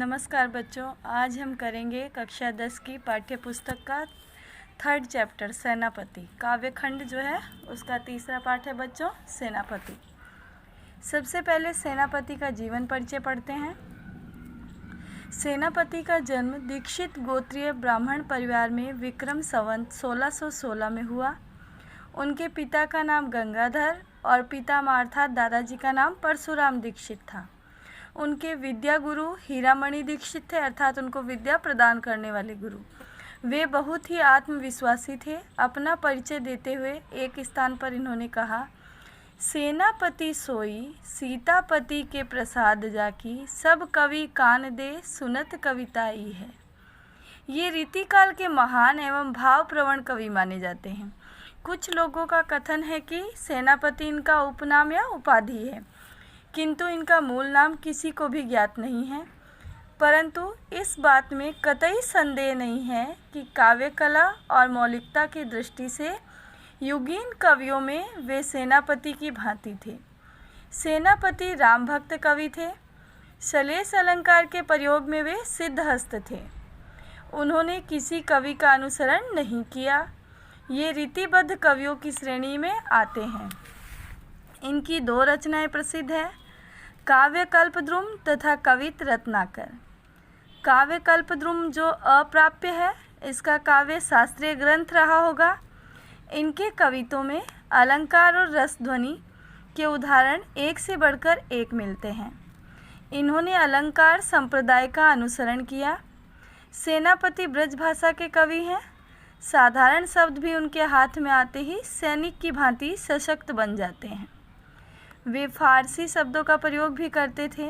नमस्कार बच्चों, आज हम करेंगे कक्षा 10 की पाठ्य पुस्तक का 3rd चैप्टर सेनापति काव्यखंड जो है उसका तीसरा पाठ है बच्चों, सेनापति। सबसे पहले सेनापति का जीवन परिचय पढ़ते हैं। सेनापति का जन्म दीक्षित गोत्रीय ब्राह्मण परिवार में विक्रम संवत 1616 में हुआ। उनके पिता का नाम गंगाधर और पितामह अर्थात दादाजी का नाम परशुराम दीक्षित था। उनके विद्या गुरु हीरामणि दीक्षित थे, अर्थात उनको विद्या प्रदान करने वाले गुरु। वे बहुत ही आत्मविश्वासी थे। अपना परिचय देते हुए एक स्थान पर इन्होंने कहा, सेनापति सोई सीतापति के प्रसाद जाकी, सब कवि कान दे सुनत कविताई है। ये रीतिकाल के महान एवं भावप्रवण कवि माने जाते हैं। कुछ लोगों का कथन है कि सेनापति इनका उपनाम या उपाधि है, किंतु इनका मूल नाम किसी को भी ज्ञात नहीं है। परंतु इस बात में कतई संदेह नहीं है कि काव्य कला और मौलिकता की दृष्टि से युगीन कवियों में वे सेनापति की भांति थे। सेनापति राम भक्त कवि थे। श्लेष अलंकार के प्रयोग में वे सिद्धहस्त थे। उन्होंने किसी कवि का अनुसरण नहीं किया। ये रीतिबद्ध कवियों की श्रेणी में आते हैं। इनकी 2 रचनाएं प्रसिद्ध हैं, काव्य कल्पद्रुम तथा कवित रत्नाकर। काव्य कल्पद्रुम जो अप्राप्य है, इसका काव्य शास्त्रीय ग्रंथ रहा होगा। इनके कवित्वों में अलंकार और रस ध्वनि के उदाहरण एक से बढ़कर एक मिलते हैं। इन्होंने अलंकार संप्रदाय का अनुसरण किया। सेनापति ब्रज भाषा के कवि हैं। साधारण शब्द भी उनके हाथ में आते ही सैनिक की भांति सशक्त बन जाते हैं। वे फारसी शब्दों का प्रयोग भी करते थे।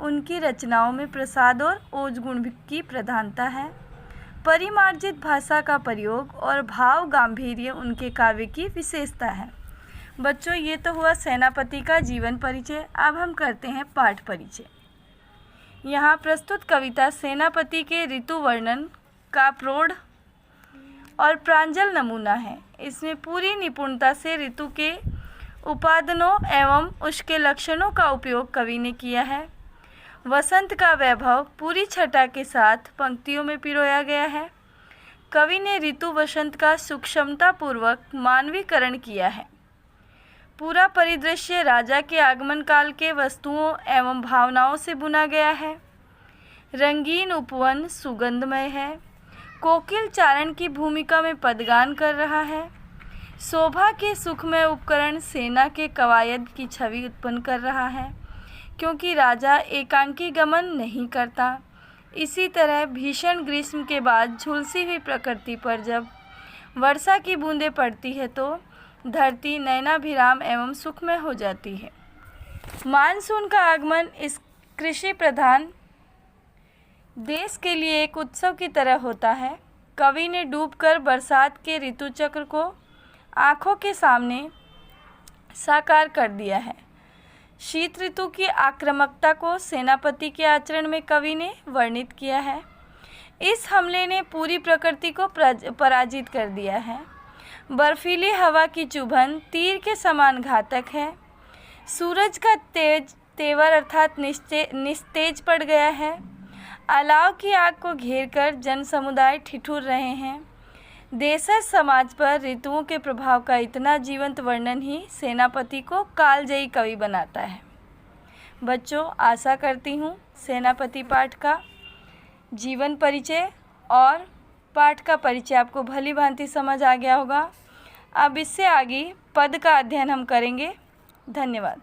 उनकी रचनाओं में प्रसाद और ओज गुण की प्रधानता है। परिमार्जित भाषा का प्रयोग और भाव गांधीर्य उनके काव्य की विशेषता है। बच्चों, ये तो हुआ सेनापति का जीवन परिचय। अब हम करते हैं पाठ परिचय। यहाँ प्रस्तुत कविता सेनापति के ऋतु वर्णन का प्रौढ़ और प्रांजल नमूना है। इसमें पूरी निपुणता से ऋतु के उपादानों एवं उसके लक्षणों का उपयोग कवि ने किया है। वसंत का वैभव पूरी छटा के साथ पंक्तियों में पिरोया गया है। कवि ने ऋतु वसंत का सूक्ष्मतापूर्वक मानवीकरण किया है। पूरा परिदृश्य राजा के आगमन काल के वस्तुओं एवं भावनाओं से बुना गया है। रंगीन उपवन सुगंधमय है। कोकिल चारण की भूमिका में पदगान कर रहा है। शोभा के सुखमय उपकरण सेना के कवायद की छवि उत्पन्न कर रहा है, क्योंकि राजा एकांकी गमन नहीं करता। इसी तरह भीषण ग्रीष्म के बाद झुलसी हुई प्रकृति पर जब वर्षा की बूंदें पड़ती है तो धरती नयनाभिराम एवं सुखमय हो जाती है। मानसून का आगमन इस कृषि प्रधान देश के लिए एक उत्सव की तरह होता है। कवि ने डूबकर बरसात के ऋतु चक्र को आँखों के सामने साकार कर दिया है। शीत ऋतु की आक्रामकता को सेनापति के आचरण में कवि ने वर्णित किया है। इस हमले ने पूरी प्रकृति को पराजित कर दिया है। बर्फीली हवा की चुभन तीर के समान घातक है। सूरज का तेवर अर्थात निस्तेज पड़ गया है। अलाव की आग को घेरकर जन समुदाय ठिठुर रहे हैं। देशज समाज पर ऋतुओं के प्रभाव का इतना जीवंत वर्णन ही सेनापति को कालजयी कवि बनाता है। बच्चों, आशा करती हूँ सेनापति पाठ का जीवन परिचय और पाठ का परिचय आपको भली भांति समझ आ गया होगा। अब इससे आगे पद का अध्ययन हम करेंगे। धन्यवाद।